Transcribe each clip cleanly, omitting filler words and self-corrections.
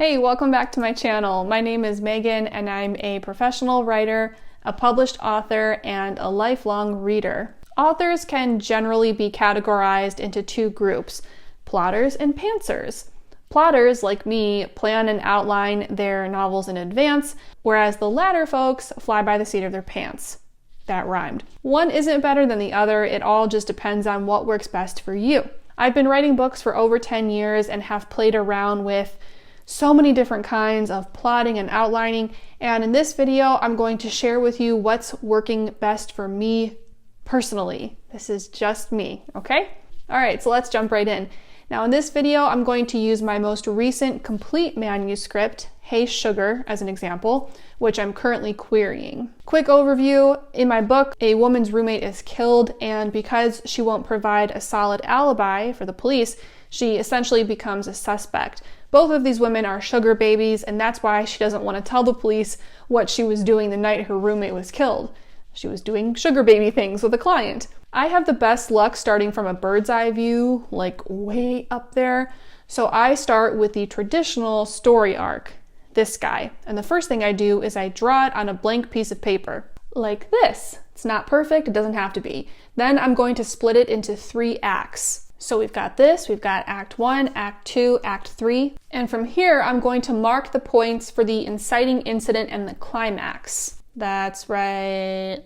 Hey, welcome back to my channel. My name is Megan and I'm a professional writer, a published author, and a lifelong reader. Authors can generally be categorized into two groups, plotters and pantsers. Plotters, like me, plan and outline their novels in advance, whereas the latter folks fly by the seat of their pants. That rhymed. One isn't better than the other, it all just depends on what works best for you. I've been writing books for over 10 years and have played around with so many different kinds of plotting and outlining, and in this video I'm going to share with you what's working best for me personally. This is just me, okay? Alright, so let's jump right in. Now in this video I'm going to use my most recent complete manuscript, Hey Sugar, as an example, which I'm currently querying. Quick overview, in my book, a woman's roommate is killed, and because she won't provide a solid alibi for the police, she essentially becomes a suspect. Both of these women are sugar babies, and that's why she doesn't want to tell the police what she was doing the night her roommate was killed. She was doing sugar baby things with a client. I have the best luck starting from a bird's eye view, like way up there. So I start with the traditional story arc, this guy. And the first thing I do is I draw it on a blank piece of paper, like this. It's not perfect, it doesn't have to be. Then I'm going to split it into 3 acts. So we've got this, we've got Act 1, Act 2, Act 3. And from here, I'm going to mark the points for the inciting incident and the climax. That's right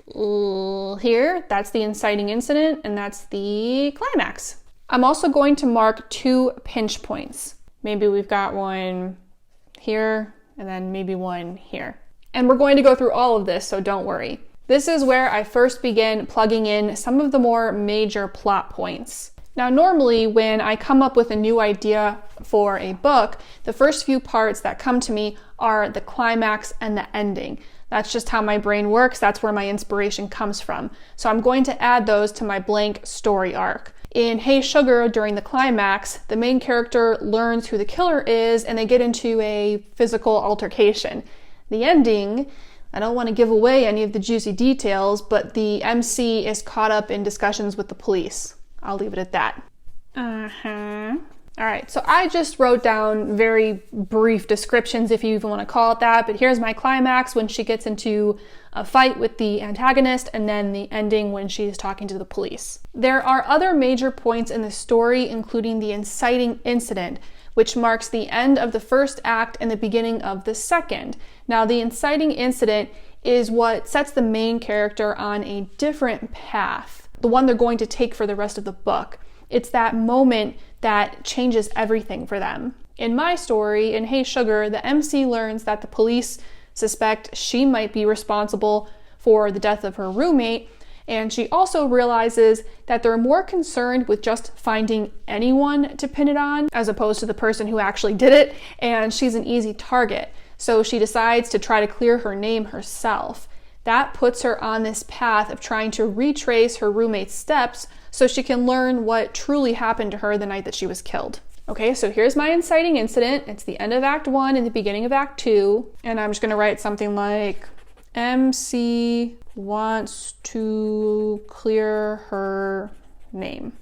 here. That's the inciting incident, and that's the climax. I'm also going to mark 2 pinch points. Maybe we've got one here, and then maybe one here. And we're going to go through all of this, so don't worry. This is where I first begin plugging in some of the more major plot points. Now, normally when I come up with a new idea for a book, the first few parts that come to me are the climax and the ending. That's just how my brain works. That's where my inspiration comes from. So I'm going to add those to my blank story arc. In Hey Sugar, during the climax, the main character learns who the killer is and they get into a physical altercation. The ending, I don't want to give away any of the juicy details, but the MC is caught up in discussions with the police. I'll leave it at that. All right, so I just wrote down very brief descriptions, if you even want to call it that, but here's my climax when she gets into a fight with the antagonist, and then the ending when she's talking to the police. There are other major points in the story, including the inciting incident, which marks the end of the first act and the beginning of the second. Now, the inciting incident is what sets the main character on a different path, the one they're going to take for the rest of the book. It's that moment that changes everything for them. In my story, in Hey Sugar, the MC learns that the police suspect she might be responsible for the death of her roommate, and she also realizes that they're more concerned with just finding anyone to pin it on as opposed to the person who actually did it, and she's an easy target. So she decides to try to clear her name herself. That puts her on this path of trying to retrace her roommate's steps so she can learn what truly happened to her the night that she was killed. Okay, so here's my inciting incident. It's the end of Act 1 and the beginning of Act 2. And I'm just going to write something like, MC wants to clear her name.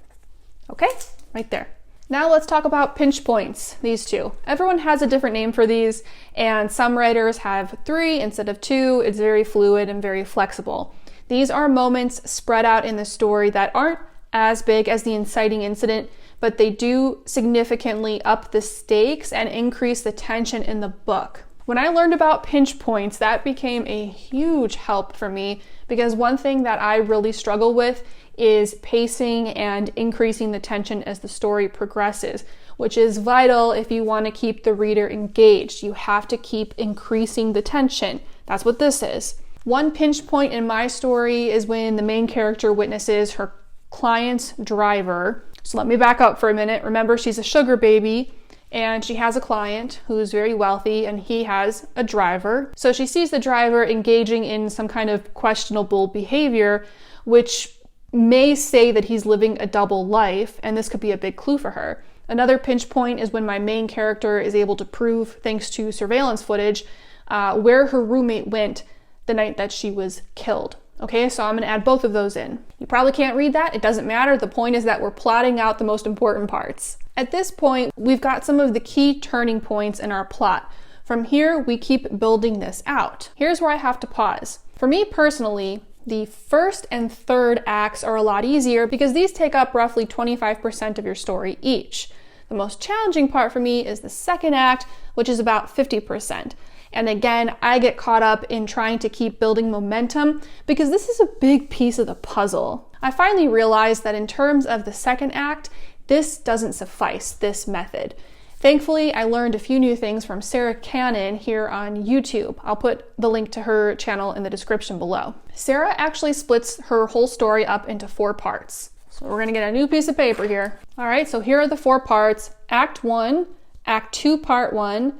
Okay, right there. Now let's talk about pinch points, these two. Everyone has a different name for these, and some writers have 3 instead of 2. It's very fluid and very flexible. These are moments spread out in the story that aren't as big as the inciting incident, but they do significantly up the stakes and increase the tension in the book. When I learned about pinch points, that became a huge help for me, because one thing that I really struggle with is pacing and increasing the tension as the story progresses, which is vital if you want to keep the reader engaged. You have to keep increasing the tension. That's what this is. One pinch point in my story is when the main character witnesses her client's driver. So let me back up for a minute. Remember, she's a sugar baby and she has a client who's very wealthy and he has a driver. So she sees the driver engaging in some kind of questionable behavior, which may say that he's living a double life, and this could be a big clue for her. Another pinch point is when my main character is able to prove, thanks to surveillance footage, where her roommate went the night that she was killed. Okay, so I'm gonna add both of those in. You probably can't read that, it doesn't matter. The point is that we're plotting out the most important parts. At this point, we've got some of the key turning points in our plot. From here, we keep building this out. Here's where I have to pause. For me personally, the first and third acts are a lot easier because these take up roughly 25% of your story each. The most challenging part for me is the second act, which is about 50%. And again, I get caught up in trying to keep building momentum because this is a big piece of the puzzle. I finally realized that in terms of the second act, this doesn't suffice, this method. Thankfully, I learned a few new things from Sarah Cannon here on YouTube. I'll put the link to her channel in the description below. Sarah actually splits her whole story up into 4 parts. So we're gonna get a new piece of paper here. All right, so here are the 4 parts. Act 1, Act 2, Part 1,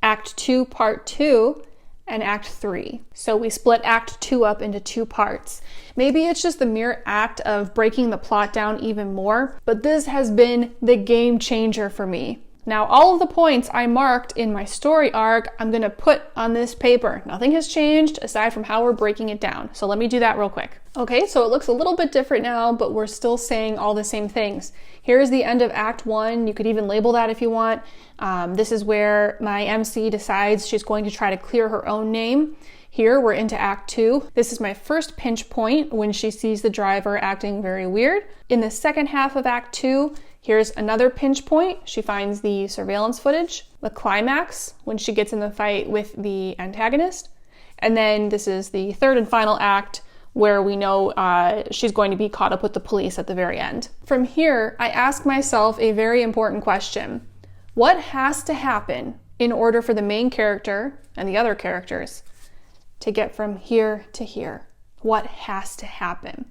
Act 2, Part 2, and Act 3. So we split Act 2 up into 2 parts. Maybe it's just the mere act of breaking the plot down even more, but this has been the game changer for me. Now, all of the points I marked in my story arc, I'm gonna put on this paper. Nothing has changed aside from how we're breaking it down. So let me do that real quick. Okay, so it looks a little bit different now, but we're still saying all the same things. Here's the end of Act 1. You could even label that if you want. This is where my MC decides she's going to try to clear her own name. Here, we're into Act 2. This is my first pinch point when she sees the driver acting very weird. In the second half of Act 2, here's another pinch point. She finds the surveillance footage. The climax, when she gets in the fight with the antagonist. And then this is the third and final act where we know she's going to be caught up with the police at the very end. From here, I ask myself a very important question. What has to happen in order for the main character and the other characters to get from here to here? What has to happen?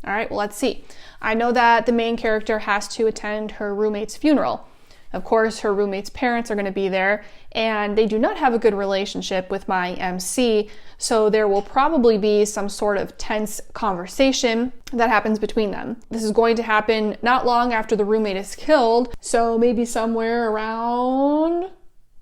All right, well, let's see. I know that the main character has to attend her roommate's funeral. Of course, her roommate's parents are going to be there, and they do not have a good relationship with my MC, so there will probably be some sort of tense conversation that happens between them. This is going to happen not long after the roommate is killed, so maybe somewhere around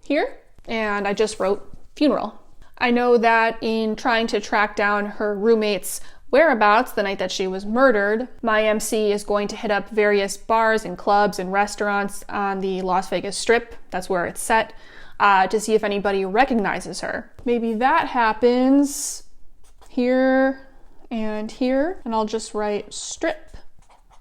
here. And I just wrote funeral. I know that in trying to track down her roommate's whereabouts the night that she was murdered, my MC is going to hit up various bars and clubs and restaurants on the Las Vegas Strip, that's where it's set, to see if anybody recognizes her. Maybe that happens here and here, and I'll just write strip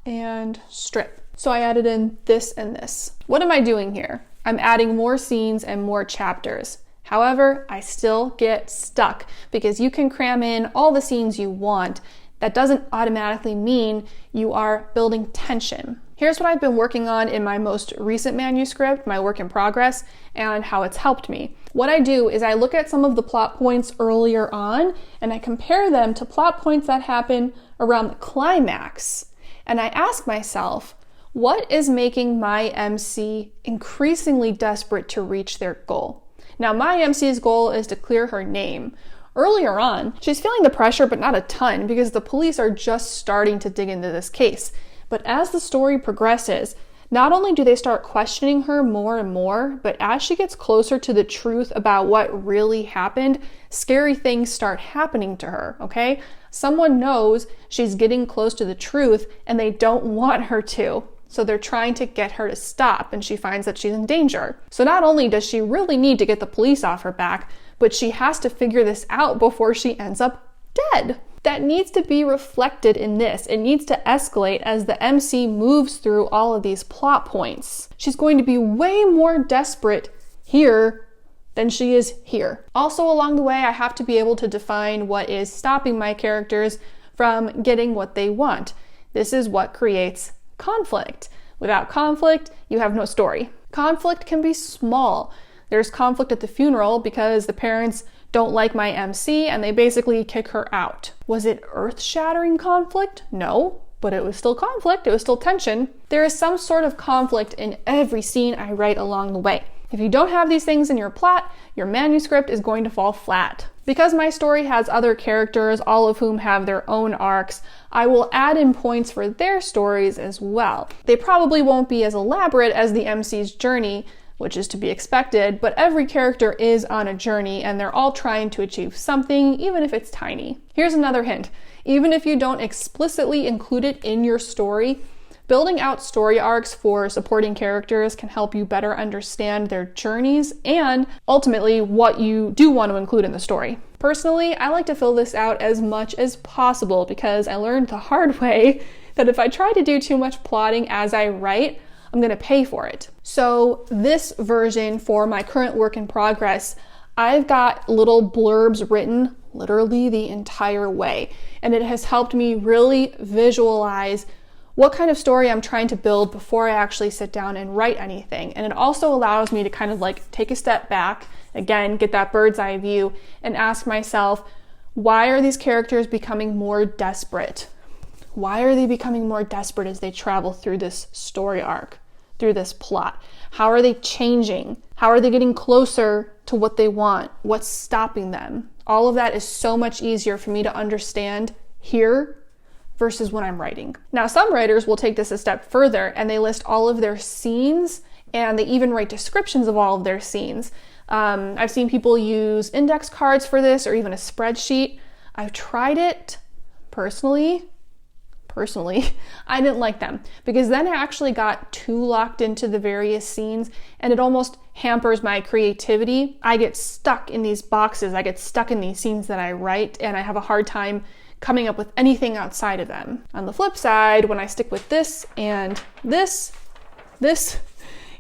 and strip. So I added in this and this. What am I doing here? I'm adding more scenes and more chapters. However, I still get stuck because you can cram in all the scenes you want. That doesn't automatically mean you are building tension. Here's what I've been working on in my most recent manuscript, my work in progress, and how it's helped me. What I do is I look at some of the plot points earlier on and I compare them to plot points that happen around the climax. And I ask myself, what is making my MC increasingly desperate to reach their goal? Now, my MC's goal is to clear her name. Earlier on, she's feeling the pressure, but not a ton, because the police are just starting to dig into this case. But as the story progresses, not only do they start questioning her more and more, but as she gets closer to the truth about what really happened, scary things start happening to her, okay? Someone knows she's getting close to the truth, and they don't want her to. So they're trying to get her to stop, and she finds that she's in danger. So not only does she really need to get the police off her back, but she has to figure this out before she ends up dead. That needs to be reflected in this. It needs to escalate as the MC moves through all of these plot points. She's going to be way more desperate here than she is here. Also, along the way, I have to be able to define what is stopping my characters from getting what they want. This is what creates conflict. Without conflict, you have no story. Conflict can be small. There's conflict at the funeral because the parents don't like my MC and they basically kick her out. Was it earth-shattering conflict? No, but it was still conflict. It was still tension. There is some sort of conflict in every scene I write along the way. If you don't have these things in your plot, your manuscript is going to fall flat. Because my story has other characters, all of whom have their own arcs, I will add in points for their stories as well. They probably won't be as elaborate as the MC's journey, which is to be expected, but every character is on a journey and they're all trying to achieve something, even if it's tiny. Here's another hint. Even if you don't explicitly include it in your story, building out story arcs for supporting characters can help you better understand their journeys and ultimately what you do want to include in the story. Personally, I like to fill this out as much as possible because I learned the hard way that if I try to do too much plotting as I write, I'm going to pay for it. So this version for my current work in progress, I've got little blurbs written literally the entire way. And it has helped me really visualize what kind of story I'm trying to build before I actually sit down and write anything. And it also allows me to kind of like take a step back, again, get that bird's eye view and ask myself, why are these characters becoming more desperate? Why are they becoming more desperate as they travel through this story arc, through this plot? How are they changing? How are they getting closer to what they want? What's stopping them? All of that is so much easier for me to understand here versus when I'm writing. Now, some writers will take this a step further and they list all of their scenes and they even write descriptions of all of their scenes. I've seen people use index cards for this or even a spreadsheet. I've tried it personally, I didn't like them because then I actually got too locked into the various scenes and it almost hampers my creativity. I get stuck in these boxes, I get stuck in these scenes that I write and I have a hard time coming up with anything outside of them. On the flip side, when I stick with this and this,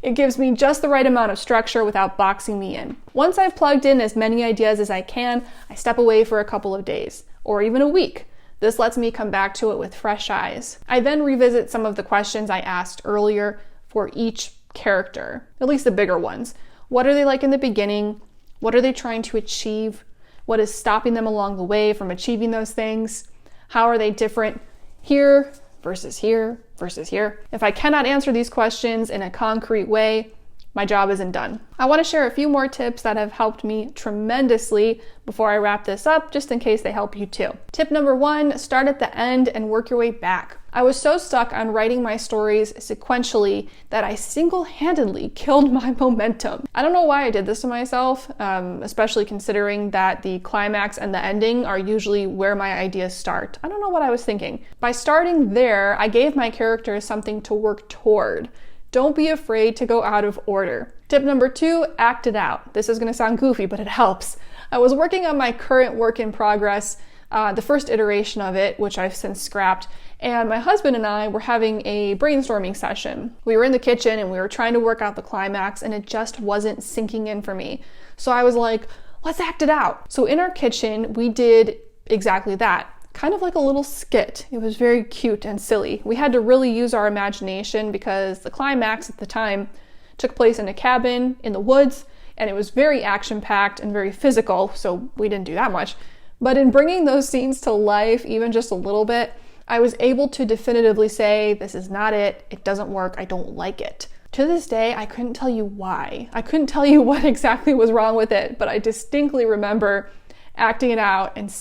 it gives me just the right amount of structure without boxing me in. Once I've plugged in as many ideas as I can, I step away for a couple of days or even a week. This lets me come back to it with fresh eyes. I then revisit some of the questions I asked earlier for each character, at least the bigger ones. What are they like in the beginning? What are they trying to achieve? What is stopping them along the way from achieving those things? How are they different here versus here versus here? If I cannot answer these questions in a concrete way, my job isn't done. I want to share a few more tips that have helped me tremendously before I wrap this up, just in case they help you too. Tip number 1, start at the end and work your way back. I was so stuck on writing my stories sequentially that I single-handedly killed my momentum. I don't know why I did this to myself, especially considering that the climax and the ending are usually where my ideas start. I don't know what I was thinking. By starting there, I gave my characters something to work toward. Don't be afraid to go out of order. Tip number 2, act it out. This is going to sound goofy, but it helps. I was working on my current work in progress, the first iteration of it, which I've since scrapped, and my husband and I were having a brainstorming session. We were in the kitchen and we were trying to work out the climax and it just wasn't sinking in for me. So I was like, let's act it out. So in our kitchen, we did exactly that. Kind of like a little skit. It was very cute and silly. We had to really use our imagination because the climax at the time took place in a cabin in the woods and it was very action-packed and very physical, so we didn't do that much. But in bringing those scenes to life, even just a little bit, I was able to definitively say, this is not it, it doesn't work, I don't like it. To this day, I couldn't tell you why. I couldn't tell you what exactly was wrong with it, but I distinctly remember acting it out and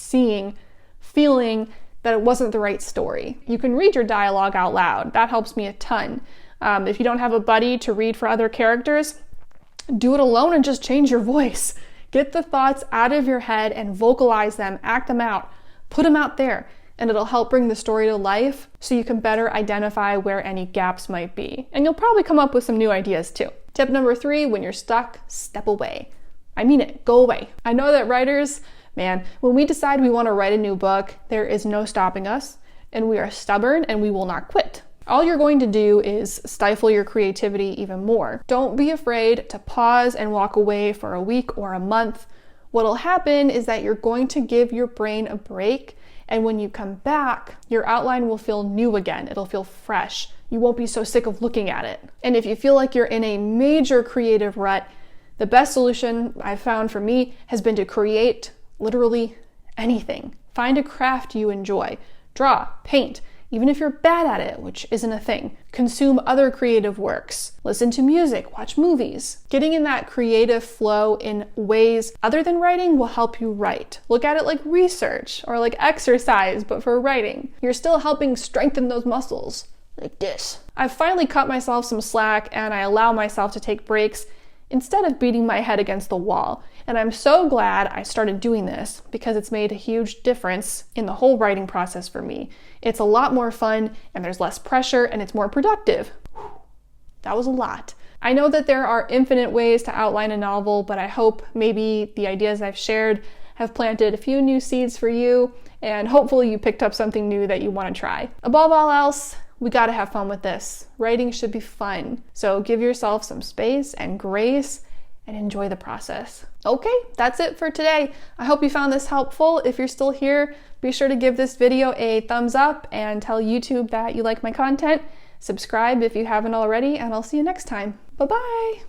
feeling that it wasn't the right story. You can read your dialogue out loud. That helps me a ton. If you don't have a buddy to read for other characters, do it alone and just change your voice. Get the thoughts out of your head and vocalize them, act them out, put them out there, and it'll help bring the story to life so you can better identify where any gaps might be. And you'll probably come up with some new ideas too. Tip number 3, when you're stuck, step away. I mean it, go away. I know that writers, man, when we decide we want to write a new book, there is no stopping us, and we are stubborn and we will not quit. All you're going to do is stifle your creativity even more. Don't be afraid to pause and walk away for a week or a month. What'll happen is that you're going to give your brain a break, and when you come back, your outline will feel new again. It'll feel fresh. You won't be so sick of looking at it. And if you feel like you're in a major creative rut, the best solution I've found for me has been to create literally anything. Find a craft you enjoy. Draw, paint, even if you're bad at it, which isn't a thing. Consume other creative works. Listen to music, watch movies. Getting in that creative flow in ways other than writing will help you write. Look at it like research or like exercise, but for writing. You're still helping strengthen those muscles, like this. I've finally cut myself some slack and I allow myself to take breaks instead of beating my head against the wall. And I'm so glad I started doing this because it's made a huge difference in the whole writing process for me. It's a lot more fun and there's less pressure and it's more productive. Whew, that was a lot. I know that there are infinite ways to outline a novel, but I hope maybe the ideas I've shared have planted a few new seeds for you, and hopefully you picked up something new that you want to try. Above all else, we gotta have fun with this. Writing should be fun. So give yourself some space and grace and enjoy the process. Okay, that's it for today. I hope you found this helpful. If you're still here, be sure to give this video a thumbs up and tell YouTube that you like my content. Subscribe if you haven't already, and I'll see you next time. Bye-bye.